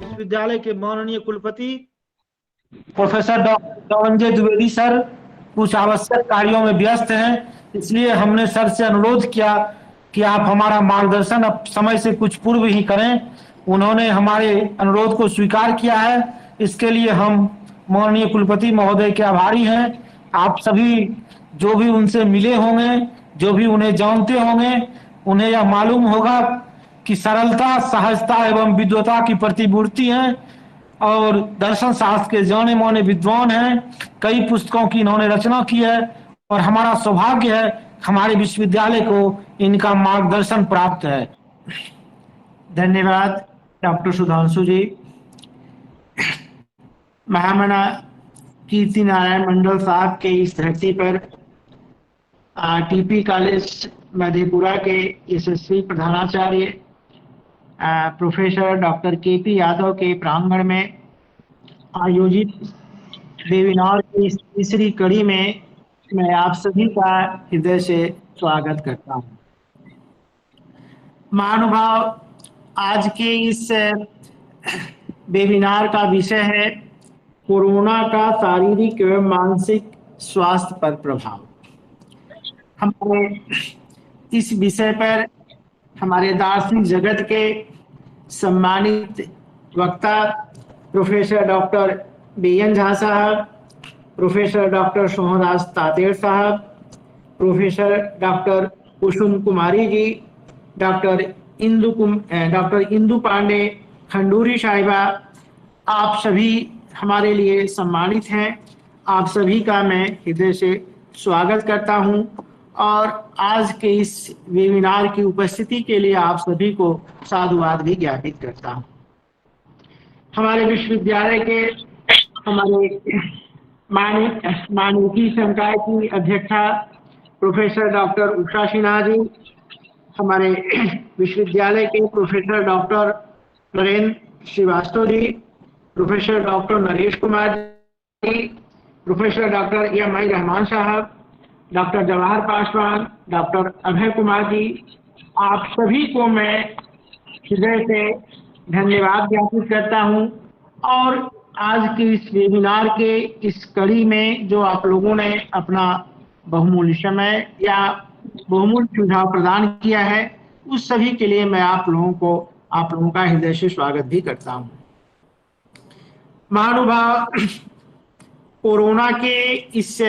विश्वविद्यालय के माननीय कुलपति professor doctor Dhananjay Dwivedi sir कुछ आवश्यक कार्यों में व्यस्त हैं, इसलिए हमने सर से अनुरोध किया कि आप हमारा मार्गदर्शन अब समय से कुछ पूर्व ही करें। उन्होंने हमारे अनुरोध को स्वीकार किया है, इसके लिए हम माननीय कुलपति महोदय के आभारी हैं। आप सभी जो भी उनसे मिले होंगे, जो भी उन्हें जानते होंगे, उन्हें यह मालूम होगा कि सरलता, सहजता एवं विद्वता की प्रतिमूर्ति हैं और दर्शन शास्त्र के जाने माने विद्वान हैं। कई पुस्तकों की इन्होंने रचना की है और हमारा सौभाग्य है हमारे विश्वविद्यालय को इनका मार्गदर्शन प्राप्त है। धन्यवाद डॉक्टर सुधांशु जी। महामना कीर्ति नारायण मंडल साहब के इस धरती पर टीपी कॉलेज मधेपुरा के यशस्वी प्रधानाचार्य प्रोफेसर डॉक्टर केपी यादव के प्रांगण में आयोजित वेबिनार की इस तीसरी कड़ी में मैं आप सभी का हृदय से स्वागत करता हूं। महानुभाव, आज के इस वेबिनार का विषय है कोरोना का शारीरिक एवं मानसिक स्वास्थ्य पर प्रभाव। हमारे इस विषय पर हमारे दार्शनिक जगत के सम्मानित वक्ता प्रोफेसर डॉक्टर बीएन झा साहब, प्रोफेसर डॉक्टर सोहनराज तातेड़ साहब, प्रोफेसर डॉक्टर कुसुम कुमारी जी, डॉक्टर इंदु पांडे खंडूरी साहिबा, आप सभी हमारे लिए सम्मानित हैं। आप सभी का मैं हृदय से स्वागत करता हूं और आज के इस वेबिनार की उपस्थिति के लिए आप सभी को साधुवाद भी ज्ञापित करता हूं। हमारे विश्वविद्यालय के हमारे मानविकी संकाय की अध्यक्षा प्रोफेसर डॉक्टर उषा सिन्हा जी, हमारे विश्वविद्यालय के professor doctor Narendra Srivastava ji, professor doctor Naresh Kumar ji, professor doctor MI. Rahman साहब, डॉक्टर जवाहर पासवान, डॉक्टर अभय कुमार जी, आप सभी को मैं हृदय से धन्यवाद ज्ञापित करता हूं। और आज के इस वेबिनार के इस कड़ी में जो आप लोगों ने अपना बहुमूल्य समय या बहुमूल्य सुझाव प्रदान किया है, उस सभी के लिए मैं आप लोगों का हृदय से स्वागत भी करता हूं। महानुभाव, कोरोना के इस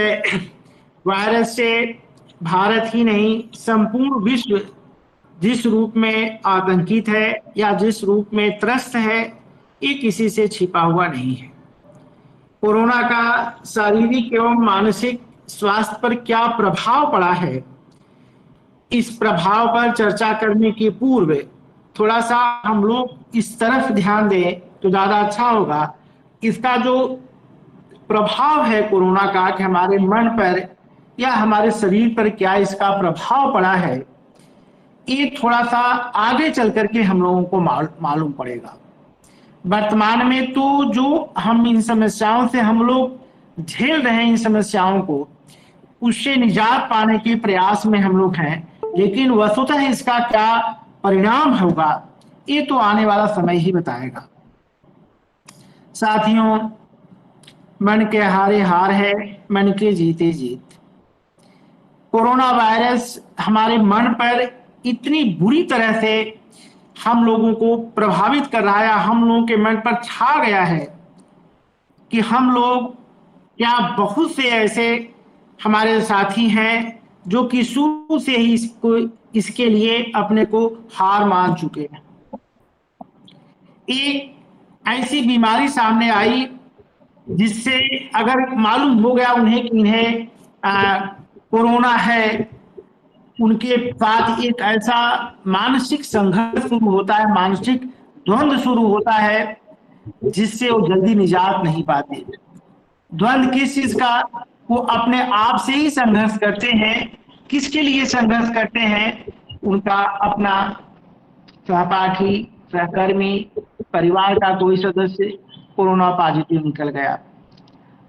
वायरस से भारत ही नहीं संपूर्ण विश्व जिस रूप में आतंकित है या जिस रूप में त्रस्त है, ये किसी से छिपा हुआ नहीं है। कोरोना का शारीरिक एवं मानसिक स्वास्थ्य पर क्या प्रभाव पड़ा है, इस प्रभाव पर चर्चा करने के पूर्व थोड़ा सा हम लोग इस तरफ ध्यान दें तो ज्यादा अच्छा होगा। इसका जो प्रभाव है कोरोना का कि हमारे मन पर या हमारे शरीर पर क्या इसका प्रभाव पड़ा है, ये थोड़ा सा आगे चल करके हम लोगों को मालूम पड़ेगा। वर्तमान में तो जो हम इन समस्याओं से हम लोग झेल रहे हैं, इन समस्याओं को उससे निजात पाने के प्रयास में हम लोग हैं, लेकिन वस्तुतः इसका क्या परिणाम होगा ये तो आने वाला समय ही बताएगा। साथियों, मन के हारे हार है, मन के जीते जीत। कोरोना वायरस हमारे मन पर इतनी बुरी तरह से हम लोगों को प्रभावित कर रहा है, हम लोगों के मन पर छा गया है कि हम लोग क्या बहुत से ऐसे हमारे साथी हैं जो कि शुरू से ही इसके लिए अपने को हार मान चुके हैं। एक ऐसी बीमारी सामने आई जिससे अगर मालूम हो गया उन्हें कि इन्हें कोरोना है, उनके साथ एक ऐसा मानसिक संघर्ष शुरू होता है, मानसिक द्वंद्व शुरू होता है जिससे वो जल्दी निजात नहीं पाते। द्वंद्व किस चीज का? वो अपने आप से ही संघर्ष करते हैं। किसके लिए संघर्ष करते हैं? उनका अपना सहपाठी, सहकर्मी, परिवार का कोई सदस्य कोरोना पॉजिटिव निकल गया,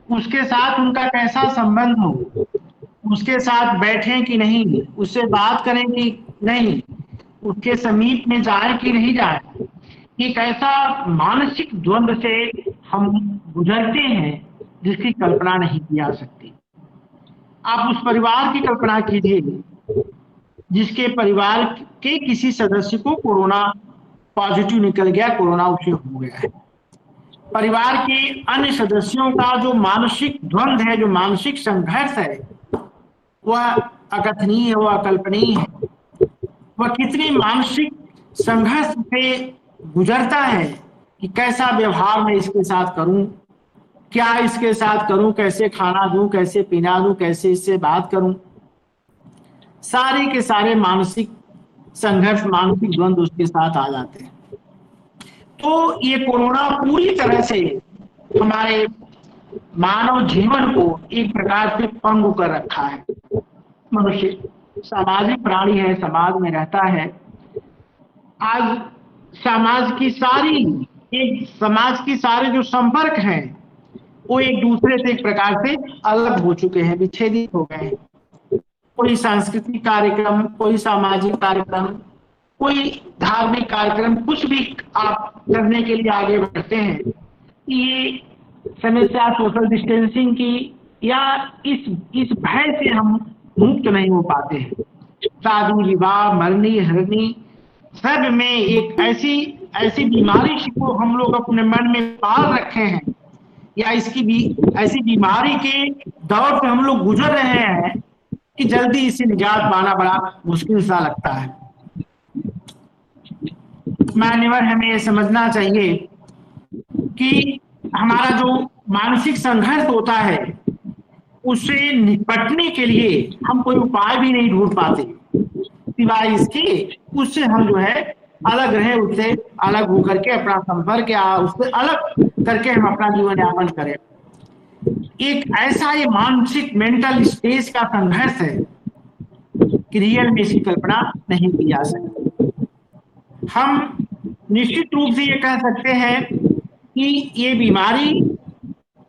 उसके साथ उनका कैसा संबंध हो, उसके साथ बैठें कि नहीं, उससे बात करें कि नहीं, उसके समीप में जाए कि नहीं जाए, एक ऐसा मानसिक द्वंद्व से हम गुजरते हैं जिसकी कल्पना नहीं की जा सकती। आप उस परिवार की कल्पना कीजिए जिसके परिवार के किसी सदस्य को कोरोना पॉजिटिव निकल गया, कोरोना उसे हो गया है। परिवार के अन्य सदस्यों का जो मानसिक द्वंद्व है, जो मानसिक संघर्ष है, वह अकथनीय, वह अकल्पनीय है। वह कितनी मानसिक संघर्ष से गुजरता है कि कैसा व्यवहार मैं इसके साथ करूं, क्या इसके साथ करूं, कैसे खाना दूं, कैसे पीना दूं, कैसे इससे बात करूं। सारे के सारे मानसिक संघर्ष, मानसिक द्वंद्व उसके साथ आ जाते हैं। तो ये कोरोना पूरी तरह से हमारे मानव जीवन को एक प्रकार से पंगु कर रखा है। मनुष्य सामाजिक प्राणी है, समाज में रहता है। आज समाज की सारे जो संपर्क हैं वो एक दूसरे से एक प्रकार से अलग हो चुके हैं, विच्छेदित हो गए हैं। कोई सांस्कृतिक कार्यक्रम, कोई सामाजिक कार्यक्रम, कोई धार्मिक कार्यक्रम, कुछ भी आप करने के लिए आगे बढ़ते हैं, ये समस्या सोशल डिस्टेंसिंग की या इस भय से हम मुक्त नहीं हो पाते हैं। शादी, विवाह, मरनी, हरनी, सब में एक ऐसी बीमारी को हम लोग अपने मन में पाल रखे हैं, या ऐसी बीमारी के दौर से हम लोग गुजर रहे हैं कि जल्दी इससे निजात पाना बड़ा मुश्किल सा लगता है। मान्यवर, हमें ये समझना चाहिए कि हमारा जो मानसिक संघर्ष होता है उससे निपटने के लिए हम कोई उपाय भी नहीं ढूंढ पाते, सिवाय इसके उससे हम जो है अलग रहे, उससे अलग होकर के अपना संपर्क या उससे अलग करके हम अपना जीवन यापन करें। एक ऐसा ये मानसिक मेंटल स्पेस का संघर्ष है कि रियल में इसकी कल्पना नहीं की जा सकती। हम निश्चित रूप से ये कह सकते हैं कि ये बीमारी,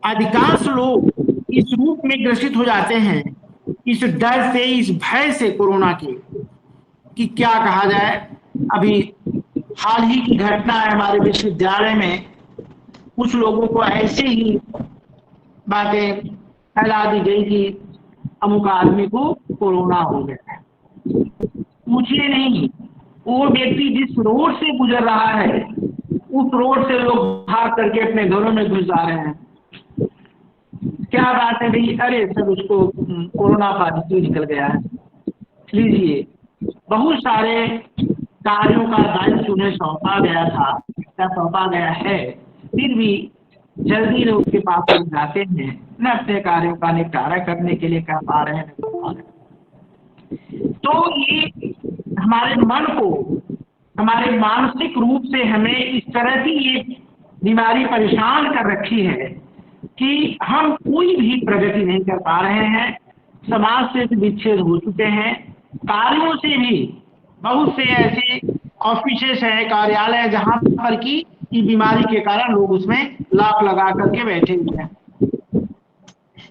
अधिकांश लोग इस रूप में ग्रसित हो जाते हैं, इस डर से, इस भय से कोरोना के, कि क्या कहा जाए। अभी हाल ही की घटना है, हमारे विश्वविद्यालय में कुछ लोगों को ऐसे ही बातें फैला दी गई कि अमुक आदमी को कोरोना हो गया है। पूछिए नहीं, वो व्यक्ति जिस रोड से गुजर रहा है उस रोड से लोग भाग करके अपने घरों में घुस जा रहे हैं। क्या बात है भाई, अरे सर उसको कोरोना पॉजिटिव निकल गया है। लीजिए, बहुत सारे कार्यों का दायित्व उन्हें सौंपा गया था या सौंपा गया है, फिर भी जल्दी लोग उसके पास लोग जाते हैं, न अपने कार्यों का निपटारा करने के लिए कह पा रहे हैं। तो ये हमारे मन को, हमारे मानसिक रूप से हमें इस तरह की ये बीमारी परेशान कर रखी है कि हम कोई भी प्रगति नहीं कर पा रहे हैं। समाज से विच्छेद हो चुके हैं, कार्यों से भी बहुत से ऐसे ऑफिसेस हैं, कार्यालय, जहां पर की इस बीमारी के कारण लोग उसमें लाख लगा करके बैठे हुए हैं।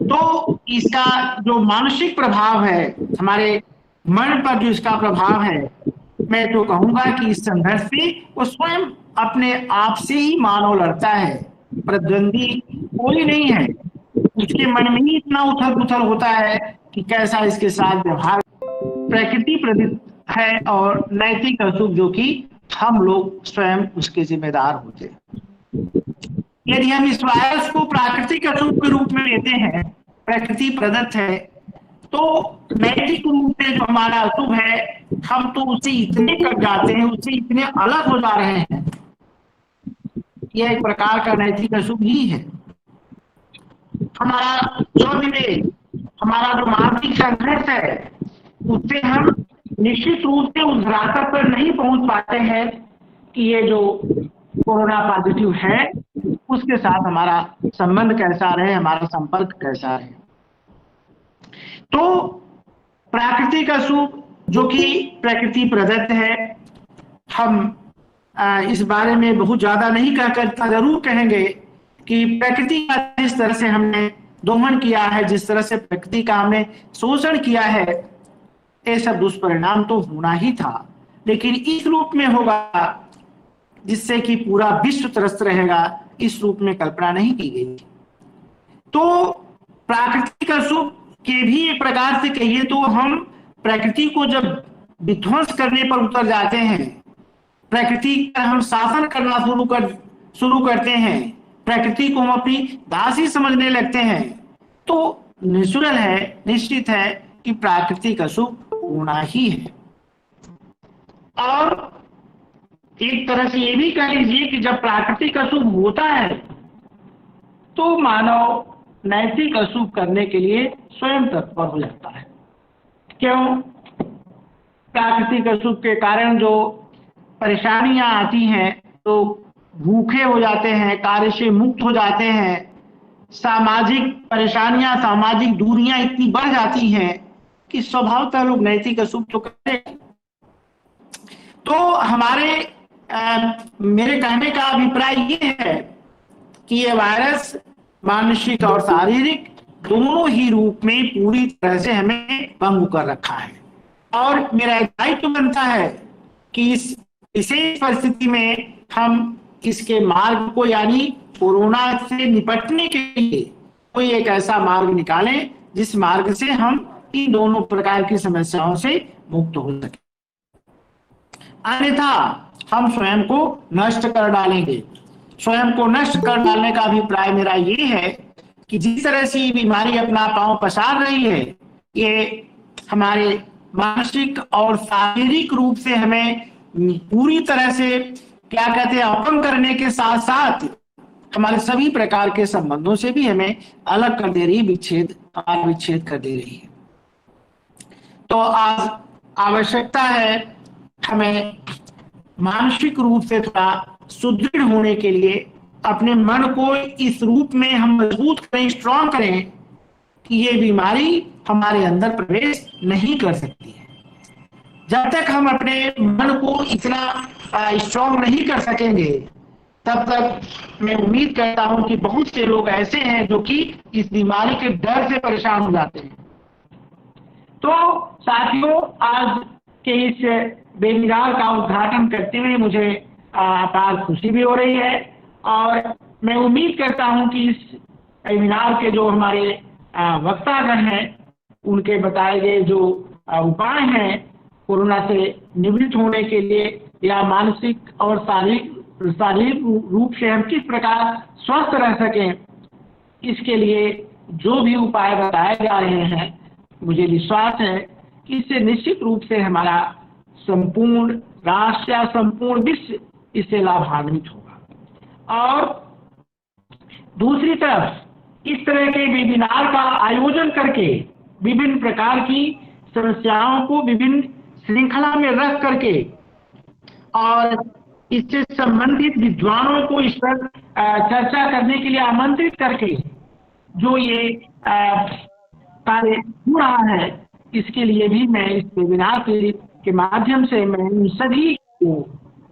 तो इसका जो मानसिक प्रभाव है, हमारे मन पर जो इसका प्रभाव है, मैं तो कहूंगा कि इस संघर्ष से वो स्वयं अपने आप से ही मानव लड़ता है। प्रतिद्वंदी कोई नहीं है, उसके मन में ही इतना उथल पुथल होता है कि कैसा इसके साथ व्यवहार। प्रकृति प्रदत्त है और नैतिक अशुभ जो कि हम लोग स्वयं उसके जिम्मेदार होते हैं। यदि हम इस वायरस को प्राकृतिक अशुभ के रूप में लेते हैं, प्रकृति प्रदत्त है, तो नैतिक रूप से जो हमारा अशुभ है, हम तो उससे इतने कट जाते हैं, उससे इतने अलग हो जा रहे हैं। यह एक प्रकार का नैतिक अशुभ ही है। हमारा जो विवेक, हमारा जो मानसिक संघर्ष है, उससे हम निश्चित रूप से उस रास्ते पर नहीं पहुंच पाते हैं कि ये जो कोरोना पॉजिटिव है उसके साथ हमारा संबंध कैसा रहे, हमारा संपर्क कैसा रहे। तो प्राकृतिक अशुभ जो कि प्रकृति प्रदत्त है, हम इस बारे में बहुत ज्यादा नहीं कहकर जरूर कहेंगे कि प्रकृति का जिस तरह से हमने दोहन किया है, जिस तरह से प्रकृति का हमने शोषण किया है, ये सब दुष्परिणाम तो होना ही था, लेकिन इस रूप में होगा जिससे कि पूरा विश्व त्रस्त रहेगा, इस रूप में कल्पना नहीं की गई। तो प्राकृतिक अशुभ के भी एक प्रकार से कहिए तो हम प्रकृति को जब विध्वंस करने पर उतर जाते हैं, प्रकृति का हम शासन करना शुरू करते हैं, प्रकृति को हम अपनी दासी समझने लगते हैं, तो नेचुरल है, निश्चित है कि प्राकृतिक अशुभ होना ही है। और एक तरह से ये भी कह लीजिए कि जब प्राकृतिक अशुभ होता है तो मानव नैतिक अशुभ करने के लिए स्वयं तत्पर हो जाता है। क्यों? प्राकृतिक अशुभ के कारण जो परेशानियां आती हैं, तो भूखे हो जाते हैं, कार्य से मुक्त हो जाते हैं, सामाजिक परेशानियां, सामाजिक दूरियां इतनी बढ़ जाती हैं कि स्वभावतः लोग नैतिक अशुभ तो करते हैं। तो मेरे कहने का अभिप्राय ये है कि ये वायरस मानसिक और शारीरिक दोनों ही रूप में पूरी तरह से हमें भंग कर रखा है, और मेरा दायित्व बनता है कि इस विशेष परिस्थिति में हम इसके मार्ग को, यानी कोरोना से निपटने के लिए कोई एक ऐसा मार्ग निकालें जिस मार्ग से हम इन दोनों प्रकार की समस्याओं से मुक्त हो सके। अन्यथा हम स्वयं को नष्ट कर डालेंगे। स्वयं को नष्ट कर डालने का अभिप्राय मेरा ये है कि जिस तरह से ये बीमारी अपना पांव पसार रही है, ये हमारे मानसिक और शारीरिक रूप से हमें पूरी तरह से क्या कहते हैं अपंग करने के साथ साथ हमारे सभी प्रकार के संबंधों से भी हमें अलग कर दे रही है, विच्छेद कर दे रही है। तो आज आवश्यकता है हमें मानसिक रूप से थोड़ा सुदृढ़ होने के लिए अपने मन को इस रूप में हम मजबूत करें, स्ट्रांग करें कि ये बीमारी हमारे अंदर प्रवेश नहीं कर सकती है। जब तक हम अपने मन को इतना स्ट्रांग नहीं कर सकेंगे, तब तक मैं उम्मीद करता हूं कि बहुत से लोग ऐसे हैं जो कि इस बीमारी के डर से परेशान हो जाते हैं। तो साथियों, आज के इस वेबिनार का उद्घाटन करते हुए मुझे अपार खुशी भी हो रही है, और मैं उम्मीद करता हूं कि इस वेबिनार के जो हमारे वक्तागण हैं, उनके बताए गए जो उपाय हैं कोरोना से निवृत्त होने के लिए, या मानसिक और शारीरिक रूप से हम किस प्रकार स्वस्थ रह सकें, इसके लिए जो भी उपाय बताए जा रहे हैं, मुझे विश्वास है कि इससे निश्चित रूप से हमारा संपूर्ण राष्ट्र या संपूर्ण विश्व इससे लाभान्वित होगा। और दूसरी तरफ इस तरह के वेबिनार का आयोजन करके विभिन्न प्रकार की समस्याओं को विभिन्न श्रृंखला में रख करके और इससे संबंधित विद्वानों को इस पर चर्चा करने के लिए आमंत्रित करके जो ये कार्य हो रहा है, इसके लिए भी मैं इस वेबिनार के माध्यम से मैं उन सभी को,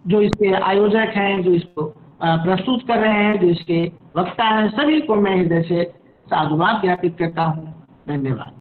जो इसके आयोजक हैं, जो इसको प्रस्तुत कर रहे हैं, जो इसके वक्ता हैं, सभी को मैं हृदय से साधुवाद ज्ञापित करता हूँ। धन्यवाद।